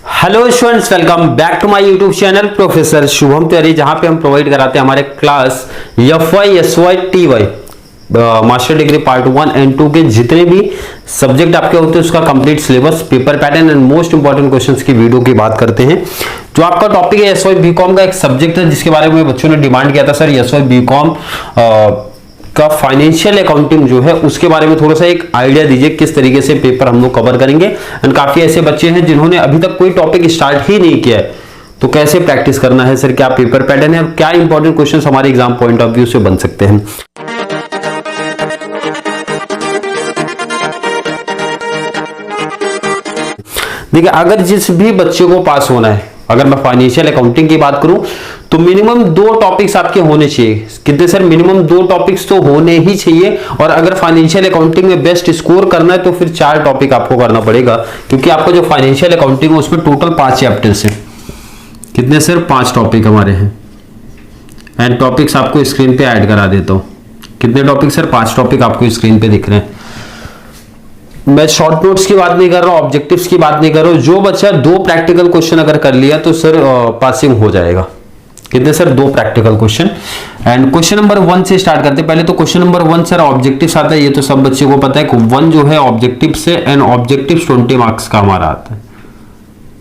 Hello students, welcome back to my YouTube channel professor Shubham Tiwari, जहां पे हम प्रोवाइड कराते हैं हमारे class FY SY TY master degree part 1 and 2 के जितने भी सब्जेक्ट आपके होते हैं उसका complete syllabus, paper pattern and most important questions की वीडियो की बात करते हैं। जो आपका टॉपिक है SY BCom का एक सब्जेक्ट है जिसके बारे में बच्चों ने डिमांड किया था, सर SY BCom का फाइनेंशियल अकाउंटिंग जो है उसके बारे में थोड़ा सा एक आइडिया दीजिए, किस तरीके से पेपर हम लोग कवर करेंगे। एंड काफी ऐसे बच्चे हैं जिन्होंने अभी तक कोई टॉपिक स्टार्ट ही नहीं किया है, तो कैसे प्रैक्टिस करना है सर, क्या पेपर पैटर्न है, क्या इंपॉर्टेंट क्वेश्चंस हमारे एग्जाम पॉइंट ऑफ व्यू से बन सकते हैं। देखिए, अगर जिस भी बच्चे को पास होना है, अगर मैं फाइनेंशियल अकाउंटिंग की बात करूं तो मिनिमम 2 टॉपिक्स आपके होने चाहिए। कितने सर? मिनिमम 2 टॉपिक्स तो होने ही चाहिए। और अगर फाइनेंशियल अकाउंटिंग में बेस्ट स्कोर करना है तो फिर 4 टॉपिक आपको करना पड़ेगा, क्योंकि आपका जो फाइनेंशियल अकाउंटिंग है उसमें टोटल 5 चैप्टर्स हैं। कितने सर? 5 टॉपिक हमारे हैं। एंड टॉपिक्स आपको स्क्रीन पे ऐड करा देता हूं। कितने टॉपिक सर? 5 टॉपिक आपको स्क्रीन पे दिख रहे हैं। मैं शॉर्ट नोट्स की बात नहीं कर रहा हूं, ऑब्जेक्टिव्स की बात नहीं कर रहा हूं। जो बच्चा 2 प्रैक्टिकल क्वेश्चन अगर कर लिया तो सर पासिंग हो जाएगा। कितने sir? 2 practical question. And question number 1 से स्टार्ट करते हैं। पहले तो क्वेश्चन नंबर 1 सर ऑब्जेक्टिव्स आता है, ये तो सब बच्चे को पता है। 1 जो है ऑब्जेक्टिव से, एंड ऑब्जेक्टिव्स 20 मार्क्स का हमारा आता है।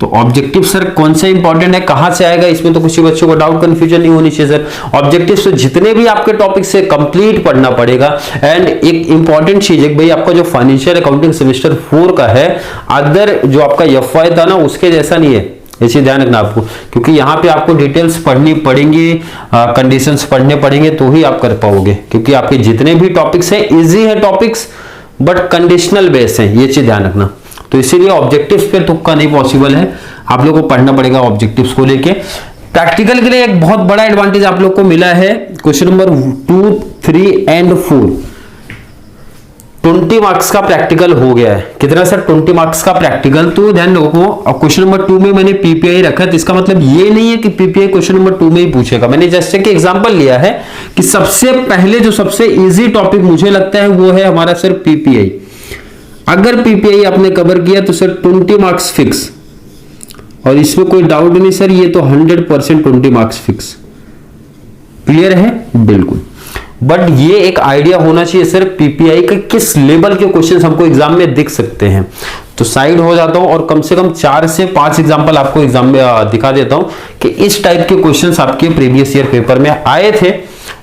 तो ऑब्जेक्टिव सर कौन सा इंपॉर्टेंट है, कहां से आएगा, इसमें तो किसी बच्चों को डाउट कंफ्यूजन नहीं होनी चाहिए सर। ऑब्जेक्टिव्स तो जितने भी आपके टॉपिक से कंप्लीट पढ़ना पड़ेगा। एंड एक इंपॉर्टेंट चीज है भाई, आपका जो फाइनेंशियल अकाउंटिंग सेमेस्टर 4 का है, अदर जो आपका FY था ना उसके जैसा नहीं है, इसे ध्यान रखना आपको, क्योंकि यहाँ पे आपको डिटेल्स पढ़नी पड़ेंगी, कंडीशंस पढ़ने पड़ेंगे तो ही आप कर पाओगे, क्योंकि आपके जितने भी टॉपिक्स हैं इजी है टॉपिक्स, बट कंडीशनल बेस है, ये चीज ध्यान रखना। तो इसीलिए ऑब्जेक्टिव्स पे तुक्का नहीं पॉसिबल है, आप लोगों को पढ़ना पड़ेगा ऑब्जेक्टिव्स को लेके। प्रैक्टिकल के लिए एक बहुत बड़ा एडवांटेज आप लोग को मिला है। क्वेश्चन नंबर 2, 3 एंड 4 20 मार्क्स का प्रैक्टिकल हो गया है। कितना सर? 20 मार्क्स का प्रैक्टिकल। तो ध्यान रखो, अब क्वेश्चन नंबर 2 में मैंने PPI रखा है, तो इसका मतलब ये नहीं है कि PPI क्वेश्चन नंबर 2 में ही पूछेगा। मैंने जैसे कि एग्जांपल लिया है कि सबसे पहले जो सबसे इजी टॉपिक मुझे लगता है वो है हमारा सर PPI। अगर PPI आपने कवर किया तो सर 20 मार्क्स फिक्स, और इसमें कोई डाउट नहीं सर, ये तो 100% 20 मार्क्स फिक्स। क्लियर है? बिल्कुल। बट ये एक आइडिया होना चाहिए सर PPI का किस लेवल के क्वेश्चंस हमको एग्जाम में दिख सकते हैं। तो साइड हो जाता हूं और कम से कम 4 से 5 एग्जांपल आपको एग्जाम में दिखा देता हूं कि इस टाइप के क्वेश्चंस आपके प्रीवियस ईयर पेपर में आए थे,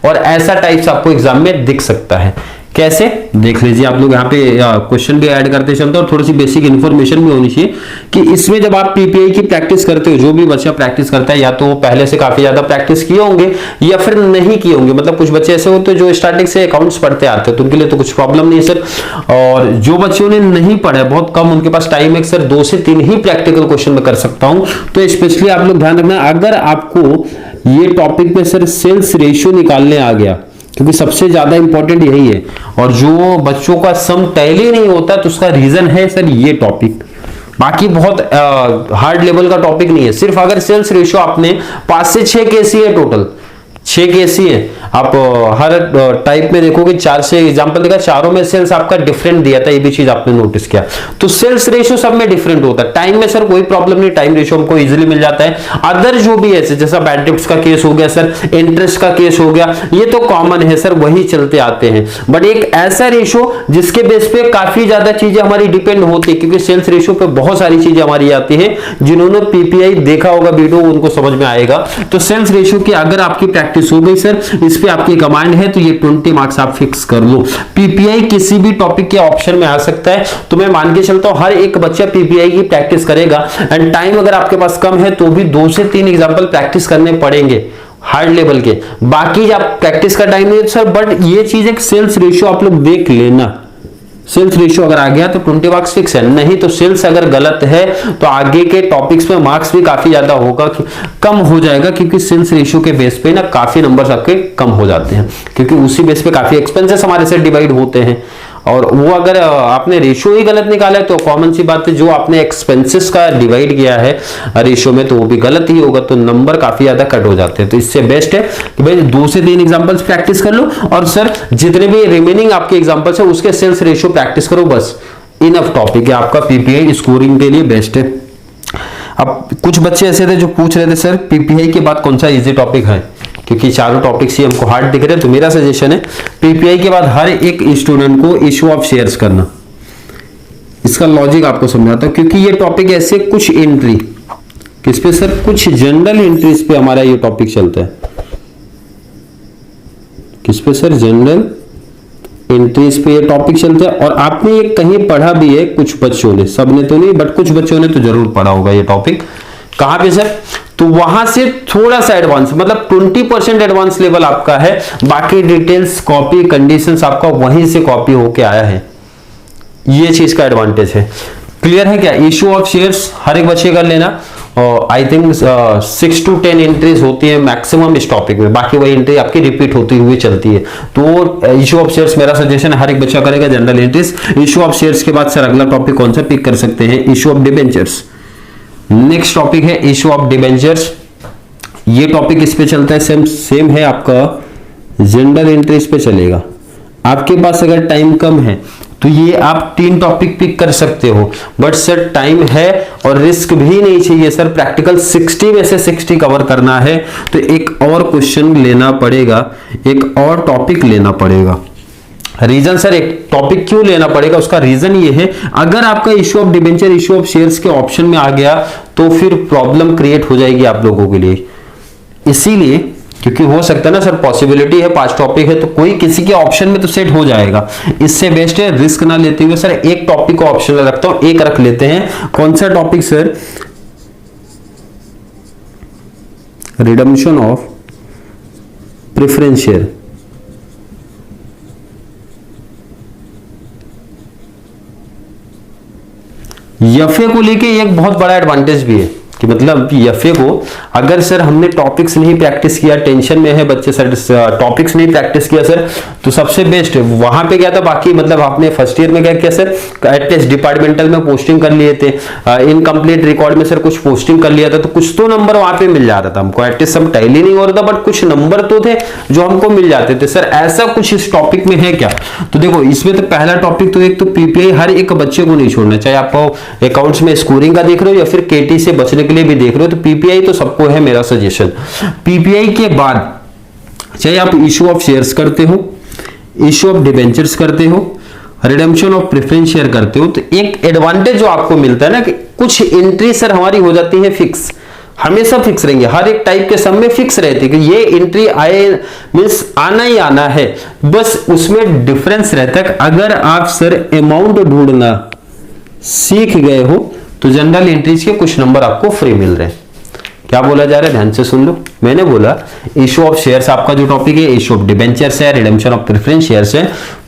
और ऐसा टाइप्स आपको एग्जाम में दिख सकता है। कैसे? देख लीजिए आप लोग, यहाँ पे क्वेश्चन भी ऐड करते चलते, और थोड़ी सी बेसिक इन्फॉर्मेशन भी होनी चाहिए कि इसमें जब आप PPI की प्रैक्टिस करते हो, जो भी बच्चा प्रैक्टिस करता है, या तो पहले से काफी ज्यादा प्रैक्टिस किए होंगे या फिर नहीं किए होंगे। मतलब कुछ बच्चे ऐसे होते हैं जो स्टार्टिंग से अकाउंट्स पढ़ते आते हैं, तो उनके लिए तो कुछ प्रॉब्लम नहीं है सर। और जो बच्चों ने नहीं पढ़ा है, बहुत कम उनके पास टाइम है सर, 2 से 3 ही प्रैक्टिकल क्वेश्चन में कर सकता हूं, तो स्पेशली आप लोग ध्यान रखना। अगर आपको ये टॉपिक में सर सेल्स रेशियो निकालने आ गया, क्योंकि सबसे ज्यादा इंपॉर्टेंट यही है, और जो बच्चों का सम टैली नहीं होता तो उसका रीजन है सर ये टॉपिक। बाकी बहुत हार्ड लेवल का टॉपिक नहीं है। सिर्फ अगर सेल्स रेशियो आपने 5 से 6 केसी है, टोटल 6 केसी है, आप हर टाइप में देखोगे 4 से एग्जांपल देखा, चारों में सेल्स आपका डिफरेंट दिया था, ये भी चीज आपने नोटिस किया। तो सेल्स रेशियो सब में डिफरेंट होता है। टाइम में सर कोई प्रॉब्लम नहीं, टाइम रेशियो हमको इजीली मिल जाता है। अदर जो भी है जैसा बैड डेब्ट्स का केस हो गया सर, इंटरेस्ट का केस हो गया, ये तो कॉमन है सर, वही चलते आते हैं। बट एक ऐसा रेशियो जिसके बेस पे काफी ज्यादा चीजें हमारी डिपेंड होती है, क्योंकि सेल्स रेशियो पे बहुत सारी चीजें हमारी आती है। जिन्होंने PPI देखा होगा वीडियो उनको समझ में आएगा। तो सेल्स रेशियो की अगर आपकी प्रैक्टिस हो गई सर, इस पे आपकी कमांड है, तो ये 20 मार्क्स आप फिक्स कर लो। PPI किसी भी टॉपिक के ऑप्शन में आ सकता है, तो मैं मान के चलता हूं हर एक बच्चा PPI की प्रैक्टिस करेगा। एंड टाइम अगर आपके पास कम है तो भी 2 से 3 एग्जांपल प्रैक्टिस करने पड़ेंगे हार्ड लेवल के। बाकी आप प्रैक्टिस का टाइम नहीं है सर, बट ये चीज एक सेल्स रेशियो आप लोग देख लेना। सेल्स रेशियो अगर आ गया तो 20 मार्क्स फिक्स है, नहीं तो सेल्स अगर गलत है तो आगे के टॉपिक्स में मार्क्स भी काफी ज्यादा होगा, कम हो जाएगा, क्योंकि सेल्स रेशियो के बेस पे ना काफी नंबर्स आपके कम हो जाते हैं, क्योंकि उसी बेस पे काफी एक्सपेंसेस हमारे से डिवाइड होते हैं। और वो अगर आपने रेशियो ही गलत निकाला है तो कॉमन सी बात है, जो आपने एक्सपेंसेस का डिवाइड किया है रेशियो में तो वो भी गलत ही होगा, तो नंबर काफी ज्यादा कट हो जाते हैं। तो इससे बेस्ट है कि भाई 2 से 3 एग्जांपल्स प्रैक्टिस कर लो, और सर जितने भी रिमेनिंग आपके एग्जांपल्स है उसके सेल्स रेशियो प्रैक्टिस करो, बस इनफ टॉपिक है आपका PPI स्कोरिंग के लिए बेस्ट है। अब कुछ बच्चे ऐसे थे जो पूछ रहे थे सर पीपीआई के बाद कौन सा इजी टॉपिक है, क्योंकि चारों टॉपिक्स ही हमको हार्ड दिख रहे हैं। तो मेरा सजेशन है पीपीआई के बाद हर एक स्टूडेंट को इशू ऑफ शेयर्स करना। इसका लॉजिक आपको समझाता हूं, क्योंकि ये टॉपिक ऐसे कुछ एंट्री किस पे सर, कुछ जनरल एंट्रीज पे हमारा ये टॉपिक चलता है। किस पे सर, जनरल एंट्रीज पे ये टॉपिक चलता है। और आपने ये कहीं पढ़ा भी है, कुछ बच्चों ने, सबने तो नहीं बट कुछ बच्चों ने तो जरूर पढ़ा होगा ये टॉपिक। कहां पे सर, तो वहां से थोड़ा सा एडवांस, मतलब 20% एडवांस लेवल आपका है, बाकी डिटेल्स कॉपी कंडीशंस आपका वहीं से कॉपी होके आया है। ये चीज का एडवांटेज है। क्लियर है क्या? इशू ऑफ शेयर्स हर एक बच्चे कर लेना। और आई थिंक 6 to 10 एंट्रीज होती है मैक्सिमम इस टॉपिक में, बाकी वही एंट्री आपकी रिपीट होती हुई चलती है। तो इशू ऑफ शेयर्स मेरा सजेशन है हर एक बच्चा करेगा, general entries. Issue of shares के बाद सर अगला टॉपिक कौन सा पिक कर सकते हैं? Issue of debentures. Next topic है इशू ऑफ डिबेंचर्स। ये टॉपिक इस पे चलता है, सेम है आपका जनरल एंट्रीज पे चलेगा। आपके पास अगर टाइम कम है तो ये आप 3 टॉपिक पिक कर सकते हो, बट सर टाइम है और रिस्क भी नहीं चाहिए सर, प्रैक्टिकल 60 में से 60 कवर करना है, तो एक और क्वेश्चन लेना पड़ेगा, एक और टॉपिक लेना पड़ेगा। रीजन सर, एक टॉपिक क्यों लेना पड़ेगा, उसका रीजन ये है, अगर आपका issue of debenture issue of shares के ऑप्शन में आ गया तो फिर प्रॉब्लम क्रिएट हो जाएगी आप लोगों के लिए। इसीलिए, क्योंकि हो सकता है ना सर, पॉसिबिलिटी है 5 टॉपिक है तो कोई किसी के ऑप्शन में तो सेट हो जाएगा। इससे बेस्ट है रिस्क ना लेते हुए सर एक टॉपिक को ऑप्शनल रखता हूं, एक रख लेते हैं। कौन सा topic sir? Redemption of preference share. FA को लेके एक बहुत बड़ा एडवांटेज भी है कि मतलब एफए को अगर सर हमने टॉपिक्स नहीं प्रैक्टिस किया, टेंशन में है बच्चे सर, टॉपिक्स नहीं प्रैक्टिस किया सर, तो सबसे बेस्ट है वहां पे क्या था, बाकी मतलब आपने फर्स्ट ईयर में क्या किया सर, एटलीस्ट डिपार्टमेंटल में पोस्टिंग कर लिए थे, इनकम्प्लीट रिकॉर्ड में सर कुछ पोस्टिंग कर लिया था, तो कुछ तो नंबर वहां पे मिल जाता था हमको। एटलीस्ट सब टैली नहीं हो रहा था बट कुछ नंबर तो थे जो हमको मिल जाते थे। सर ऐसा कुछ इस टॉपिक में है क्या? तो देखो इसमें तो पहला टॉपिक तो एक तो पीपीआई हर एक बच्चे को नहीं छोड़ना, चाहे आप अकाउंट्स में स्कोरिंग का देख रहे हो या फिर केटी से बचने के लिए भी देख रहे हो, तो पीपीआई तो सबको है मेरा सजेशन। पीपीआई के बाद चाहे आप इशू ऑफ शेयर्स करते हो, इशू ऑफ डिबेंचर्स करते हो, रिडेम्पशन ऑफ प्रेफरेंस शेयर करते हो, तो एक एडवांटेज जो आपको मिलता है ना कि कुछ एंट्री सर हमारी हो जाती है फिक्स, हमेशा फिक्स रहेंगे, हर एक टाइप के सब में फिक्स रहती है कि ये एंट्री आए मींस आना ही आना है, बस उसमें डिफरेंस रहता है। अगर आप सर अमाउंट ढूंढना सीख गए हो तो जनरल एंट्रीज के कुछ नंबर आपको फ्री मिल रहे हैं। क्या बोला जा रहा है, ध्यान से सुन लो। मैंने बोला इशू ऑफ शेयर्स आपका जो टॉपिक है, इशू ऑफ डिबेंचर्स है, रिडेम्पशन ऑफ प्रेफरेंस शेयर्स है,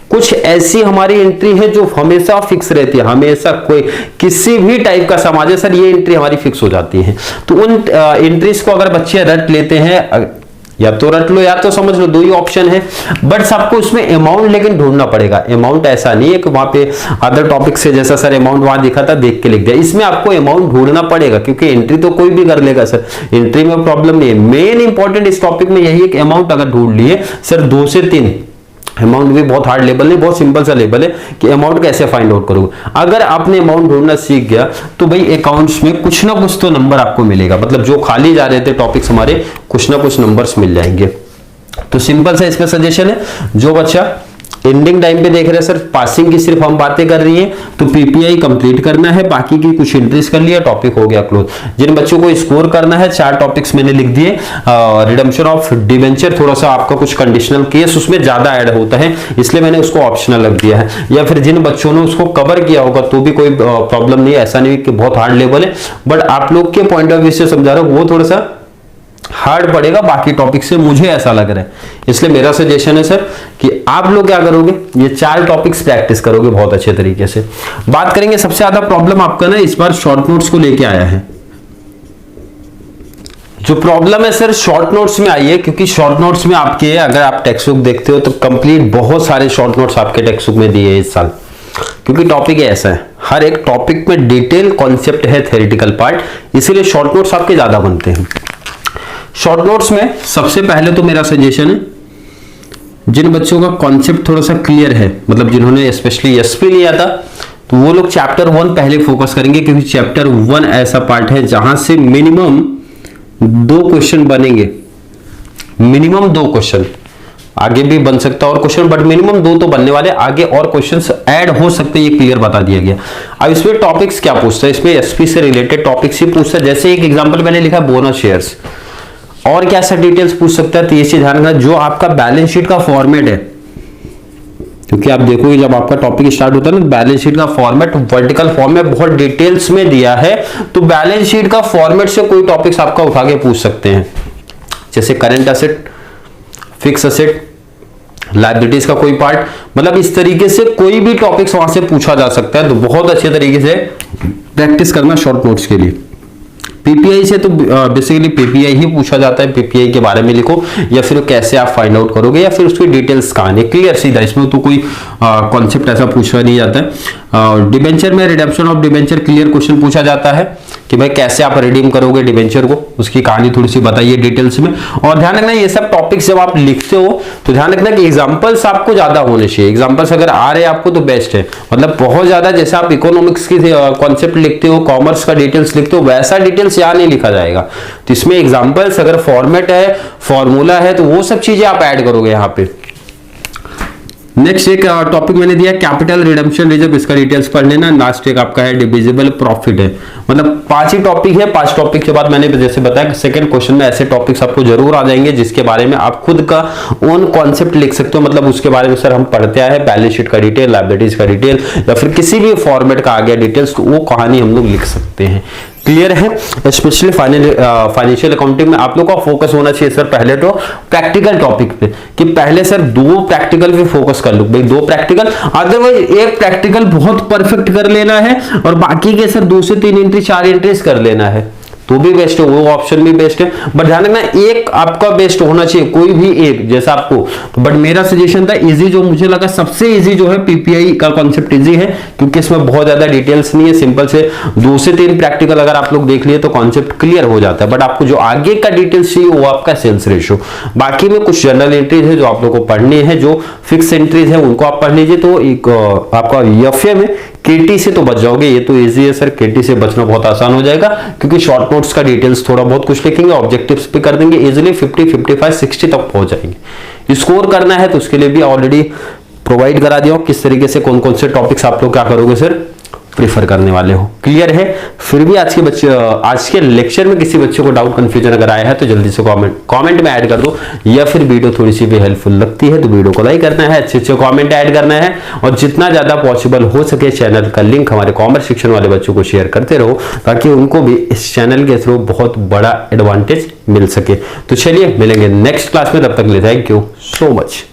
कुछ ऐसी हमारी एंट्री है जो हमेशा फिक्स रहती है, हमेशा कोई किसी भी टाइप का समाज है सर ये एंट्री हमारी फिक्स हो जाती है। तो उन एंट्रीज को अगर बच्चे रट लेते हैं, या तो रट लो या तो समझ लो, 2 ही ऑप्शन है, बट सबको उसमें अमाउंट लेकिन ढूंढना पड़ेगा। अमाउंट ऐसा नहीं है कि वहां पे अदर टॉपिक से जैसा सर अमाउंट वहां दिखा था देख के लिख दिया, इसमें आपको अमाउंट ढूंढना पड़ेगा, क्योंकि एंट्री तो कोई भी कर लेगा सर, एंट्री में प्रॉब्लम नहीं है। मेन इंपॉर्टेंट इस टॉपिक में यही है कि अमाउंट अगर ढूंढ लिए सर 2 से 3, अमाउंट भी बहुत हार्ड लेवल नहीं, बहुत सिंपल सा लेवल है कि अमाउंट कैसे फाइंड आउट करोगे। अगर आपने अमाउंट ढूंढना सीख गया तो भाई अकाउंट्स में कुछ ना कुछ तो नंबर आपको मिलेगा, मतलब जो खाली जा रहे थे टॉपिक्स हमारे कुछ ना कुछ नंबर्स मिल जाएंगे। तो सिंपल सा इसका सजेशन है, जो बच्चा एंडिंग टाइम पे देख रहे हैं सर पासिंग की सिर्फ हम बातें कर रही हैं तो पीपीआई कंप्लीट करना है, बाकी की कुछ एंट्रीज कर लिया, टॉपिक हो गया क्लोज। जिन बच्चों को स्कोर करना है 4 टॉपिक्स मैंने लिख दिए। रिडेम्पशन ऑफ डिबेंचर थोड़ा सा आपका कुछ कंडीशनल केस उसमें ज्यादा ऐड होता है, इसलिए मैंने उसको ऑप्शनल रख दिया है। या फिर जिन बच्चों ने उसको कवर किया होगा तो भी कोई प्रॉब्लम नहीं है, ऐसा नहीं कि बहुत हार्ड लेवल है, बट आप लोग के पॉइंट ऑफ व्यू से समझा रहा हूं वो थोड़ा सा हार्ड पड़ेगा बाकी टॉपिक से, मुझे ऐसा लग रहा है। इसलिए मेरा सजेशन है सर कि आप लोग क्या करोगे, ये 4 टॉपिक्स प्रैक्टिस करोगे बहुत अच्छे तरीके से। बात करेंगे सबसे ज्यादा प्रॉब्लम आपका ना इस बार शॉर्ट नोट्स को लेके आया है। जो प्रॉब्लम है सर शॉर्ट नोट्स में आई है, क्योंकि शॉर्ट नोट्स में आपके अगर आप टेक्स्ट बुक देखते हो तो कंप्लीट बहुत सारे शॉर्ट नोट्स आपके टेक्स्ट बुक में दिए हैं इस साल, क्योंकि टॉपिक ऐसा है, हर एक टॉपिक में डिटेल कॉन्सेप्ट है, थ्योरेटिकल पार्ट, इसीलिए शॉर्ट नोट्स आपके ज्यादा बनते हैं। शॉर्ट नोट्स में सबसे पहले तो मेरा सजेशन है, जिन बच्चों का कॉन्सेप्ट थोड़ा सा क्लियर है, मतलब जिन्होंने स्पेशली एसपी लिया था तो वो लोग चैप्टर 1 पहले फोकस करेंगे, क्योंकि चैप्टर 1 ऐसा पार्ट है जहां से मिनिमम 2 क्वेश्चन बनेंगे, मिनिमम 2 क्वेश्चन, आगे भी बन सकता है और क्वेश्चन, बट मिनिमम 2 तो बनने वाले, आगे और क्वेश्चंस ऐड हो सकते हैं, ये क्लियर बता दिया गया। अब इसमें टॉपिक्स क्या पूछता है, इसमें एसपी से रिलेटेड टॉपिक्स ही पूछता है। जैसे एक एग्जांपल मैंने लिखा बोनस शेयर्स, और क्या सा डिटेल्स पूछ सकता है, तो ये चीज ध्यान रखना, जो आपका बैलेंस शीट का फॉर्मेट है, क्योंकि आप देखोगे जब आपका टॉपिक स्टार्ट होता है ना, बैलेंस शीट का फॉर्मेट वर्टिकल फॉर्म में बहुत डिटेल्स में दिया है, तो बैलेंस शीट का फॉर्मेट से कोई टॉपिक्स आपका उठा के पूछ सकते हैं, जैसे current asset, fix asset, liabilities का कोई पार्ट, मतलब इस तरीके से कोई भी टॉपिक्स वहां से पूछा जा सकता है। तो बहुत अच्छे तरीके से प्रैक्टिस करना शॉर्ट नोट्स के लिए। पीपीआई से तो बेसिकली पीपीआई ही पूछा जाता है, पीपीआई के बारे में लिखो, या फिर कैसे आप फाइंड आउट करोगे, या फिर उसकी डिटेल्स कहां है, क्लियर सीधा, इसमें तो कोई कॉन्सेप्ट ऐसा पूछा नहीं जाता है। डिबेंचर में redemption of debenture clear question पूछा जाता है कि भाई कैसे आप रिडीम करोगे डिबेंचर को, उसकी कहानी थोड़ी सी बताइए डिटेल्स में। और ध्यान रखना ये सब टॉपिक्स जब आप लिखते हो तो ध्यान रखना कि एग्जांपल्स आपको ज्यादा होने चाहिए, एग्जांपल्स अगर आ रहे हैं आपको तो बेस्ट है, मतलब बहुत ज्यादा जैसे आप इकोनॉमिक्स की कॉन्सेप्ट लिखते हो, कॉमर्स का डिटेल्स लिखते हो, वैसा डिटेल्स यहाँ नहीं लिखा जाएगा। तो इसमें एग्जांपल्स, अगर फॉर्मेट है, फॉर्मूला है, तो वो सब चीजें आप ऐड करोगे यहाँ पे। नेक्स्ट एक टॉपिक मैंने दिया कैपिटल रिडम्पशन रिजर्व, इसका डिटेल्स पढ़ लेना। लास्ट एक आपका है डिविजिबल प्रॉफिट है, मतलब 5 ही टॉपिक है। 5 टॉपिक के बाद मैंने जैसे बताया सेकंड क्वेश्चन में ऐसे टॉपिक्स आपको जरूर आ जाएंगे जिसके बारे में आप खुद का ओन कॉन्सेप्ट लिख सकते हो, मतलब उसके बारे में सर हम पढ़ते आए हैं, बैलेंस शीट का डिटेल, लायबिलिटीज का डिटेल, या फिर किसी भी फॉर्मेट का आ गया डिटेल्स, तो वो कहानी हम लोग लिख सकते हैं। क्लियर है। स्पेशली फाइनेंशियल अकाउंटिंग में आप लोग का फोकस होना चाहिए सर पहले तो प्रैक्टिकल टॉपिक पे, कि पहले सर 2 प्रैक्टिकल पे फोकस कर लो भाई, 2 प्रैक्टिकल, अदरवाइज एक प्रैक्टिकल बहुत परफेक्ट कर लेना है और बाकी के सर 2 से 3 एंट्री 4 एंट्रीज कर लेना है, तो भी बेस्ट है, वो ऑप्शन भी बेस्ट है। बट ध्यान रखना एक आपका बेस्ट होना चाहिए, कोई भी एक जैसा आपको। तो बट मेरा सजेशन था इजी, जो मुझे लगा सबसे इजी जो है पीपीआई का कॉन्सेप्ट इजी है, क्योंकि इसमें बहुत ज्यादा डिटेल्स नहीं है, सिंपल से 2 से 3 प्रैक्टिकल अगर आप लोग देख लिए तो कॉन्सेप्ट क्लियर हो जाता है। बट आपको जो आगे का डिटेल्स चाहिए वो आपका सेल्स रेशियो, बाकी में कुछ जनरल एंट्रीज है जो आप लोग को पढ़नी है, जो फिक्स एंट्रीज है उनको आप पढ़ लीजिए। तो एक आपका एफए में केटी से तो बच जाओगे, ये तो इजी है सर, केटी से बचना बहुत आसान हो जाएगा, क्योंकि शॉर्ट नोट्स का डिटेल्स थोड़ा बहुत कुछ लिखेंगे, ऑब्जेक्टिव्स पे कर देंगे, इजीली 50, 55, 60 तक पहुंच जाएंगे। स्कोर करना है तो उसके लिए भी ऑलरेडी प्रोवाइड करा दिया, किस तरीके से कौन कौन से टॉपिक्स आप लोग क्या करोगे सर प्रीफर करने वाले हो। क्लियर है। फिर भी आज के लेक्चर में किसी बच्चे को डाउट कंफ्यूजन अगर आया है तो जल्दी से कमेंट में ऐड कर दो, या फिर वीडियो थोड़ी सी भी हेल्पफुल लगती है तो वीडियो को लाइक करना है, अच्छे कमेंट ऐड करना है, और जितना ज्यादा पॉसिबल हो सके चैनल का लिंक हमारे कॉमर्स सेक्शन वाले बच्चों को शेयर करते रहो, ताकि उनको भी इस चैनल के थ्रू बहुत बड़ा एडवांटेज मिल सके। तो चलिए मिलेंगे नेक्स्ट क्लास में, तब तक ले थैंक यू सो मच।